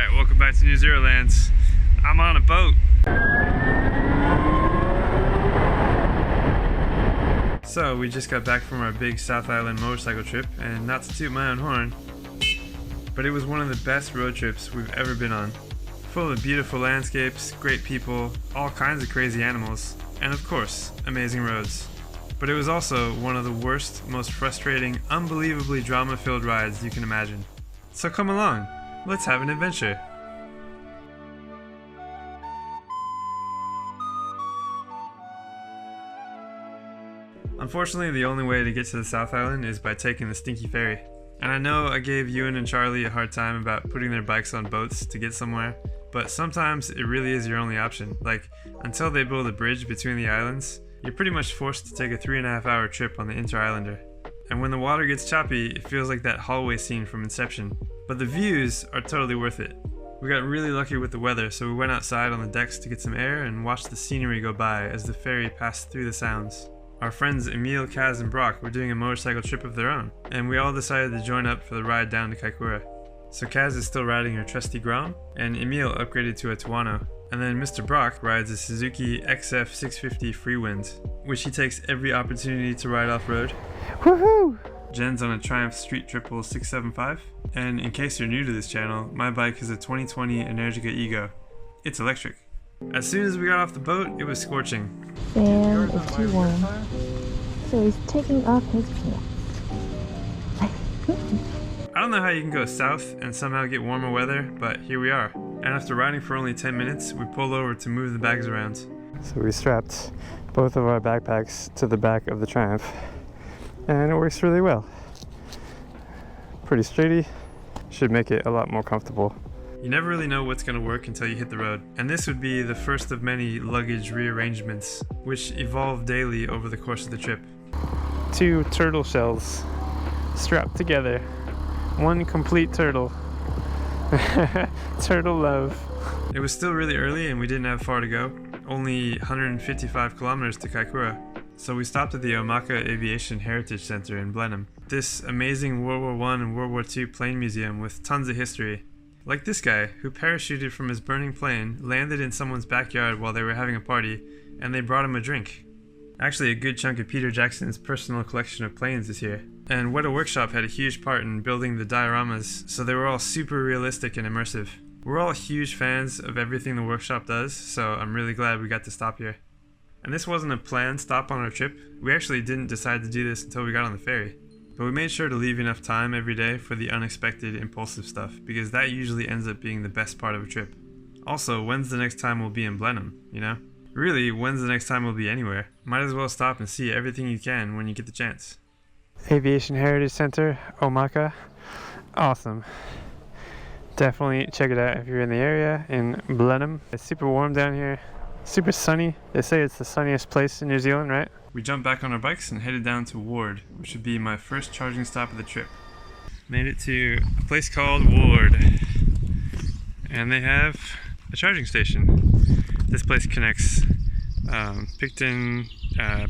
Alright, welcome back to NewZeroland. I'm on a boat. So we just got back from our big South Island motorcycle trip, and not to toot my own horn, but it was one of the best road trips we've ever been on. Full of beautiful landscapes, great people, all kinds of crazy animals, and of course, amazing roads. But it was also one of the worst, most frustrating, unbelievably drama-filled rides you can imagine. So come along, let's have an adventure. Unfortunately, the only way to get to the South Island is by taking the stinky ferry. And I know I gave Ewan and Charlie a hard time about putting their bikes on boats to get somewhere, but sometimes it really is your only option. Like, until they build a bridge between the islands, you're pretty much forced to take a 3.5-hour trip on the Inter-Islander. And when the water gets choppy, it feels like that hallway scene from Inception. But the views are totally worth it. We got really lucky with the weather, so we went outside on the decks to get some air and watched the scenery go by as the ferry passed through the sounds. Our friends Emil, Kaz, and Brock were doing a motorcycle trip of their own, and we all decided to join up for the ride down to Kaikoura. So Kaz is still riding her trusty Grom, and Emil upgraded to a Tuono. And then Mr. Brock rides a Suzuki XF650 Freewind, which he takes every opportunity to ride off-road. Woohoo! Jen's on a Triumph Street Triple 675, and in case you're new to this channel, my bike is a 2020 Energica Ego. It's electric. As soon as we got off the boat, it was scorching. Sam is too warm, so he's taking off his pants. I don't know how you can go south and somehow get warmer weather, but here we are. And after riding for only 10 minutes, we pulled over to move the bags around. So we strapped both of our backpacks to the back of the Triumph, and it works really well. Pretty sturdy, should make it a lot more comfortable. You never really know what's going to work until you hit the road, and this would be the first of many luggage rearrangements, which evolve daily over the course of the trip. 2 turtle shells strapped together. 1 complete turtle. Turtle love. It was still really early and we didn't have far to go, only 155 kilometers to Kaikoura. So we stopped at the Omaka Aviation Heritage Center in Blenheim. This amazing World War I and World War II plane museum with tons of history. Like this guy, who parachuted from his burning plane, landed in someone's backyard while they were having a party, and they brought him a drink. Actually, a good chunk of Peter Jackson's personal collection of planes is here. And Weta Workshop had a huge part in building the dioramas, so they were all super realistic and immersive. We're all huge fans of everything the workshop does, so I'm really glad we got to stop here. And this wasn't a planned stop on our trip. We actually didn't decide to do this until we got on the ferry. But we made sure to leave enough time every day for the unexpected, impulsive stuff, because that usually ends up being the best part of a trip. Also, when's the next time we'll be in Blenheim, you know? Really, when's the next time we'll be anywhere? Might as well stop and see everything you can when you get the chance. Aviation Heritage Center, Omaka. Awesome. Definitely check it out if you're in the area in Blenheim. It's super warm down here, super sunny. They say it's the sunniest place in New Zealand, right? We jumped back on our bikes and headed down to Ward, which would be my first charging stop of the trip. Made it to a place called Ward, and they have a charging station. This place connects Picton,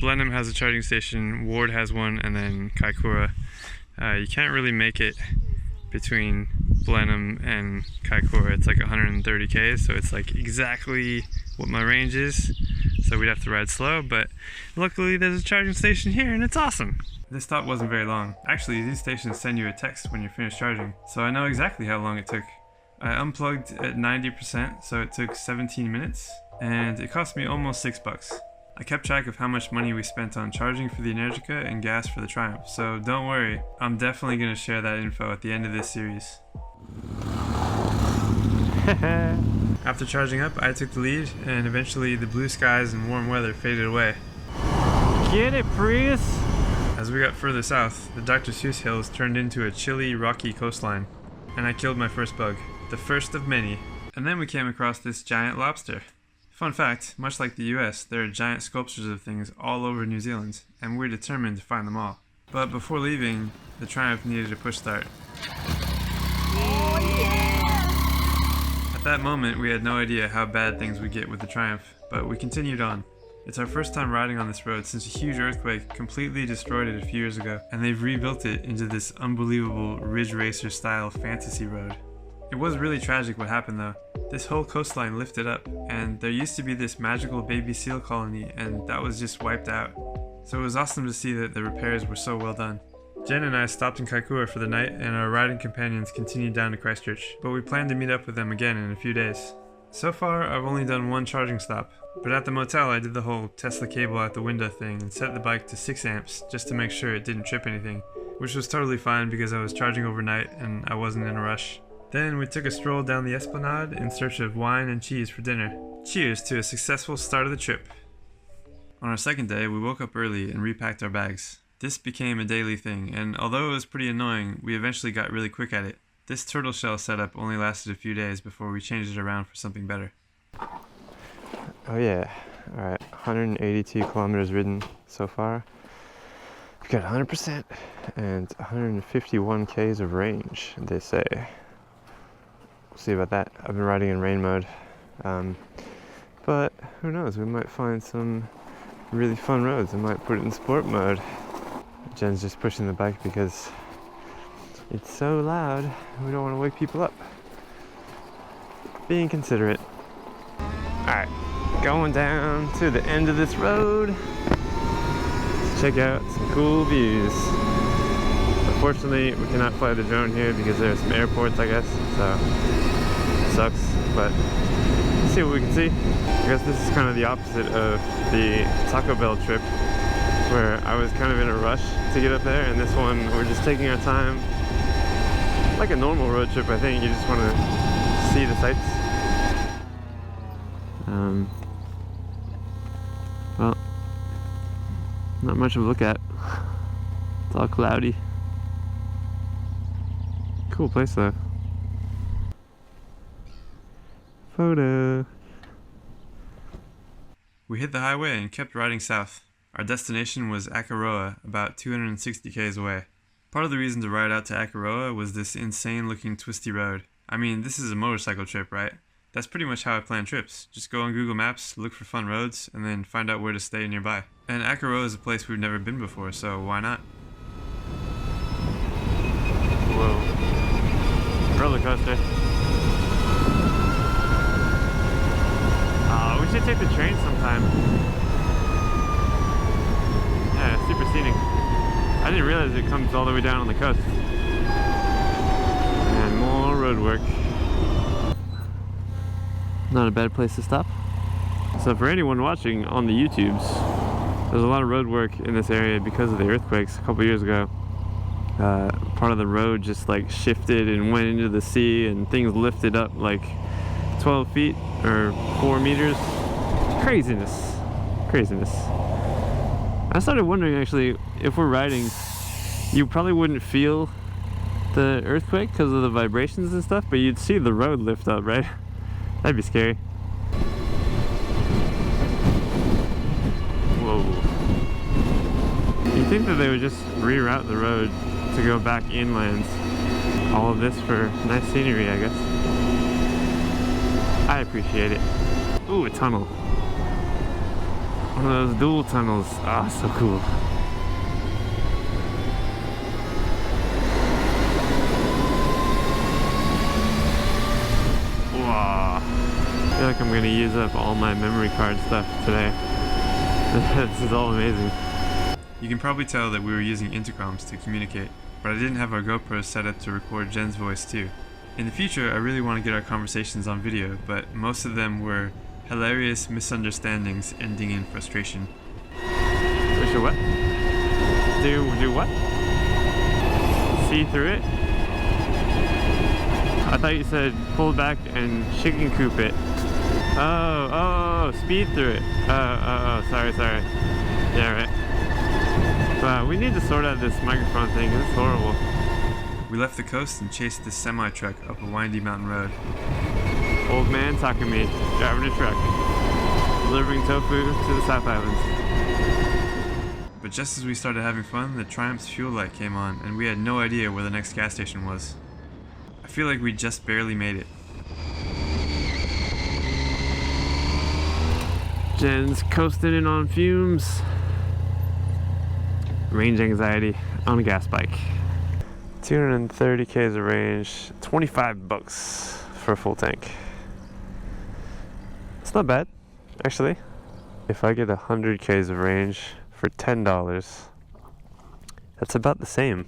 Blenheim has a charging station, Ward has one, and then Kaikoura. You can't really make it between Blenheim and Kaikoura. It's like 130 k's, so it's like exactly what my range is. So we'd have to ride slow, but luckily there's a charging station here and it's awesome. This stop wasn't very long. Actually, these stations send you a text when you're finished charging, so I know exactly how long it took. I unplugged at 90%, so it took 17 minutes, and it cost me almost $6. I kept track of how much money we spent on charging for the Energica and gas for the Triumph, so don't worry, I'm definitely going to share that info at the end of this series. After charging up, I took the lead, and eventually the blue skies and warm weather faded away. Get it, Prius! As we got further south, the Dr. Seuss Hills turned into a chilly, rocky coastline, and I killed my first bug, the first of many. And then we came across this giant lobster. Fun fact, much like the US, there are giant sculptures of things all over New Zealand, and we're determined to find them all. But before leaving, the Triumph needed a push start. At that moment, we had no idea how bad things would get with the Triumph, but we continued on. It's our first time riding on this road since a huge earthquake completely destroyed it a few years ago, and they've rebuilt it into this unbelievable Ridge Racer style fantasy road. It was really tragic what happened though. This whole coastline lifted up, and there used to be this magical baby seal colony, and that was just wiped out. So it was awesome to see that the repairs were so well done. Jen and I stopped in Kaikoura for the night, and our riding companions continued down to Christchurch, but we plan to meet up with them again in a few days. So far, I've only done one charging stop, but at the motel I did the whole Tesla cable out the window thing and set the bike to 6 amps just to make sure it didn't trip anything, which was totally fine because I was charging overnight and I wasn't in a rush. Then we took a stroll down the esplanade in search of wine and cheese for dinner. Cheers to a successful start of the trip. On our second day, we woke up early and repacked our bags. This became a daily thing, and although it was pretty annoying, we eventually got really quick at it. This turtle shell setup only lasted a few days before we changed it around for something better. Oh yeah, alright, 182 kilometers ridden so far. We've got 100% and 151 k's of range, they say. We'll see about that. I've been riding in rain mode, but who knows, we might find some really fun roads. I might put it in sport mode. Jen's just pushing the bike because it's so loud, we don't want to wake people up. Being considerate. Alright, going down to the end of this road. Let's check out some cool views. Unfortunately, we cannot fly the drone here because there are some airports, I guess, so it sucks, but let's see what we can see. I guess this is kind of the opposite of the Taco Bell trip, where I was kind of in a rush to get up there, and this one, we're just taking our time. Like a normal road trip, I think. You just want to see the sights. Well, not much of a look at. It's all cloudy. Cool place though. Photo. We hit the highway and kept riding south. Our destination was Akaroa, about 260 k's away. Part of the reason to ride out to Akaroa was this insane looking twisty road. I mean, this is a motorcycle trip, right? That's pretty much how I plan trips. Just go on Google Maps, look for fun roads, and then find out where to stay nearby. And Akaroa is a place we've never been before, so why not? Whoa. Roller coaster. Oh, we should take the train sometime. Yeah, super scenic. I didn't realize it comes all the way down on the coast. And more road work. Not a bad place to stop. So for anyone watching on the YouTubes, there's a lot of road work in this area because of the earthquakes a couple years ago. Part of the road just like shifted and went into the sea, and things lifted up like 12 feet or 4 meters. Craziness. Craziness. I started wondering actually, if we're riding, you probably wouldn't feel the earthquake because of the vibrations and stuff, but you'd see the road lift up, right? That'd be scary. Whoa. You'd think that they would just reroute the road to go back inland. All of this for nice scenery, I guess. I appreciate it. Ooh, a tunnel. One of those dual tunnels. Ah, so cool. Wow. I feel like I'm gonna use up all my memory card stuff today. This is all amazing. You can probably tell that we were using intercoms to communicate, but I didn't have our GoPro set up to record Jen's voice too. In the future, I really want to get our conversations on video, but most of them were hilarious misunderstandings ending in frustration. We should what? Do what? See through it? I thought you said pull back and chicken coop it. Oh, speed through it. Sorry. Yeah, right. But we need to sort out this microphone thing, it's horrible. We left the coast and chased this semi-truck up a windy mountain road. Old man Takumi, driving a truck, delivering tofu to the South Islands. But just as we started having fun, the Triumph's fuel light came on, and we had no idea where the next gas station was. I feel like we just barely made it. Jen's coasting in on fumes. Range anxiety on a gas bike. 230 k's of range, 25 bucks for a full tank. It's not bad, actually. If I get 100 k's of range for $10, that's about the same.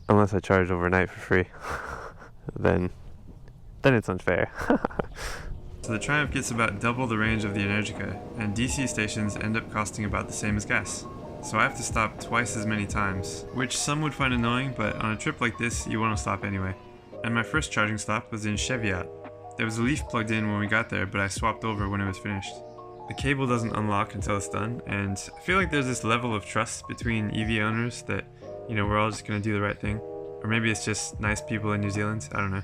Unless I charge overnight for free. then it's unfair. So the Triumph gets about double the range of the Energica, and DC stations end up costing about the same as gas. So I have to stop twice as many times, which some would find annoying, but on a trip like this, you want to stop anyway. And my first charging stop was in Cheviot. There was a Leaf plugged in when we got there, but I swapped over when it was finished. The cable doesn't unlock until it's done, and I feel like there's this level of trust between EV owners that, you know, we're all just going to do the right thing. Or maybe it's just nice people in New Zealand, I don't know.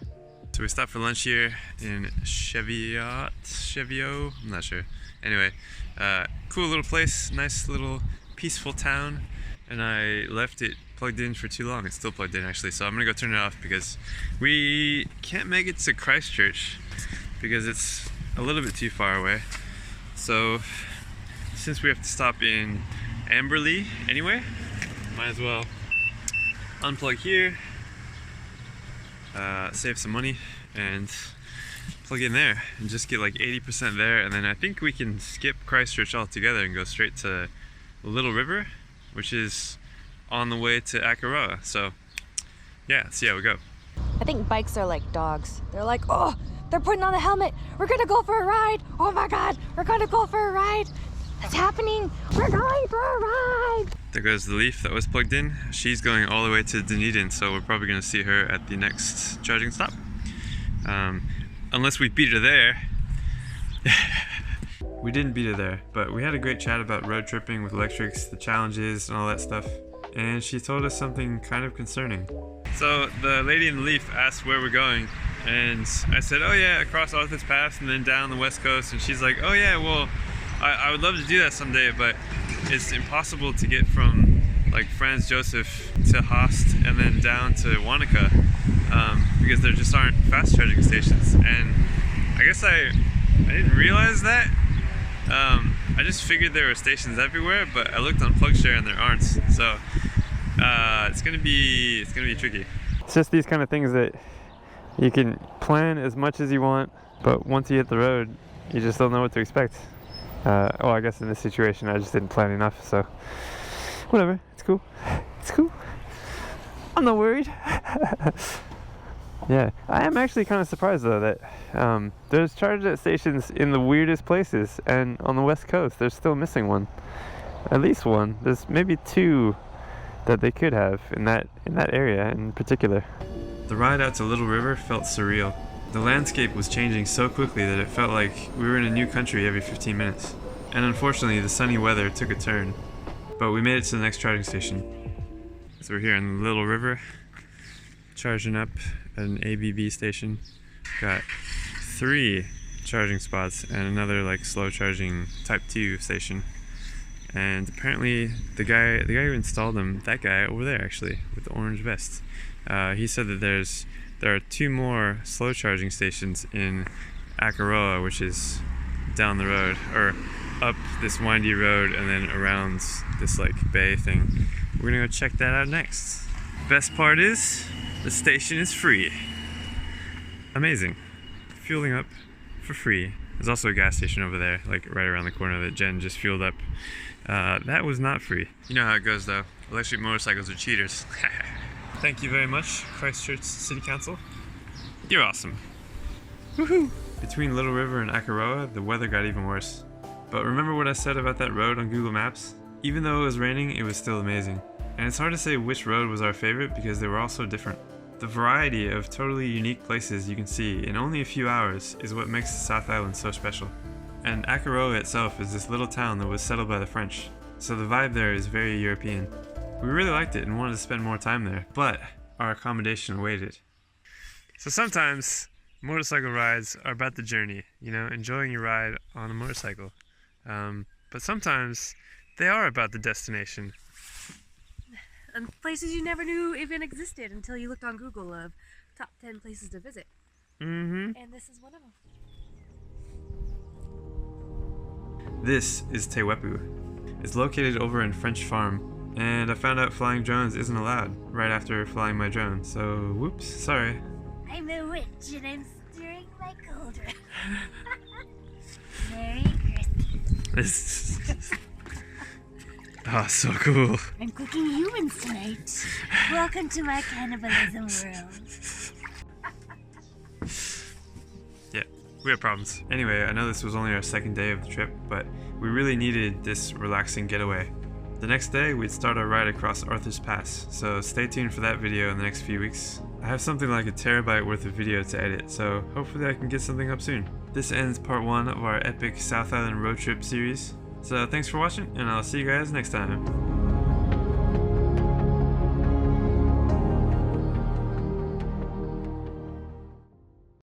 So we stopped for lunch here in Cheviot, I'm not sure. Anyway, cool little place, nice little peaceful town, and I left it plugged in for too long. It's still plugged in actually, so I'm gonna go turn it off because we can't make it to Christchurch because it's a little bit too far away. So since we have to stop in Amberley anyway, might as well unplug here, save some money and plug in there and just get like 80% there, and then I think we can skip Christchurch altogether and go straight to Little River, which is on the way to Akaroa. So yeah, let's see how we go. I think bikes are like dogs. They're like, oh, they're putting on the helmet. We're gonna go for a ride. Oh my God, we're gonna go for a ride. It's happening. We're going for a ride. There goes the Leaf that was plugged in. She's going all the way to Dunedin, so we're probably gonna see her at the next charging stop. Unless we beat her there. We didn't beat her there, but we had a great chat about road tripping with electrics, the challenges and all that stuff. And she told us something kind of concerning. So the lady in the Leaf asked where we're going, and I said, oh yeah, across Arthur's Pass and then down the west coast. And she's like, oh yeah, well, I would love to do that someday, but it's impossible to get from like Franz Josef to Haast and then down to Wanaka because there just aren't fast charging stations. And I guess I didn't realize that. I just figured there were stations everywhere, but I looked on PlugShare and there aren't. So it's gonna be tricky. It's just these kind of things that you can plan as much as you want, but once you hit the road, you just don't know what to expect. Well, I guess in this situation, I just didn't plan enough, so whatever. It's cool. It's cool. I'm not worried. Yeah, I am actually kind of surprised though that there's charge stations in the weirdest places, and on the west coast there's still missing one. At least one. There's maybe two that they could have in that area in particular. The ride out to Little River felt surreal. The landscape was changing so quickly that it felt like we were in a new country every 15 minutes. And unfortunately, the sunny weather took a turn. But we made it to the next charging station. So we're here in Little River, charging up at an ABB station. Got 3 charging spots and another like slow charging Type 2 station. And apparently the guy who installed them, that guy over there actually, with the orange vest, he said that there are 2 more slow charging stations in Akaroa, which is down the road, or up this windy road and then around this like bay thing. We're gonna go check that out next. Best part is, the station is free. Amazing. Fueling up for free. There's also a gas station over there, like right around the corner that Jen just fueled up. That was not free. You know how it goes though. Electric motorcycles are cheaters. Thank you very much, Christchurch City Council. You're awesome. Woohoo! Between Little River and Akaroa, the weather got even worse. But remember what I said about that road on Google Maps? Even though it was raining, it was still amazing. And it's hard to say which road was our favorite because they were all so different. The variety of totally unique places you can see in only a few hours is what makes the South Island so special. And Akaroa itself is this little town that was settled by the French, so the vibe there is very European. We really liked it and wanted to spend more time there, but our accommodation awaited. So sometimes motorcycle rides are about the journey, you know, enjoying your ride on a motorcycle. But sometimes they are about the destination. And places you never knew even existed until you looked on Google of top 10 places to visit. Mm-hmm. And this is one of them. This is Te Wepu. is located over in French Farm, and I found out flying drones isn't allowed right after flying my drone, so whoops, sorry. I'm a witch and I'm stirring my cauldron. Merry Christmas. Oh, so cool. I'm cooking humans tonight. Welcome to my cannibalism world. Yeah, we have problems. Anyway, I know this was only our second day of the trip, but we really needed this relaxing getaway. The next day, we'd start our ride across Arthur's Pass, so stay tuned for that video in the next few weeks. I have something like a terabyte worth of video to edit, so hopefully I can get something up soon. This ends part 1 of our epic South Island road trip series. So thanks for watching, and I'll see you guys next time.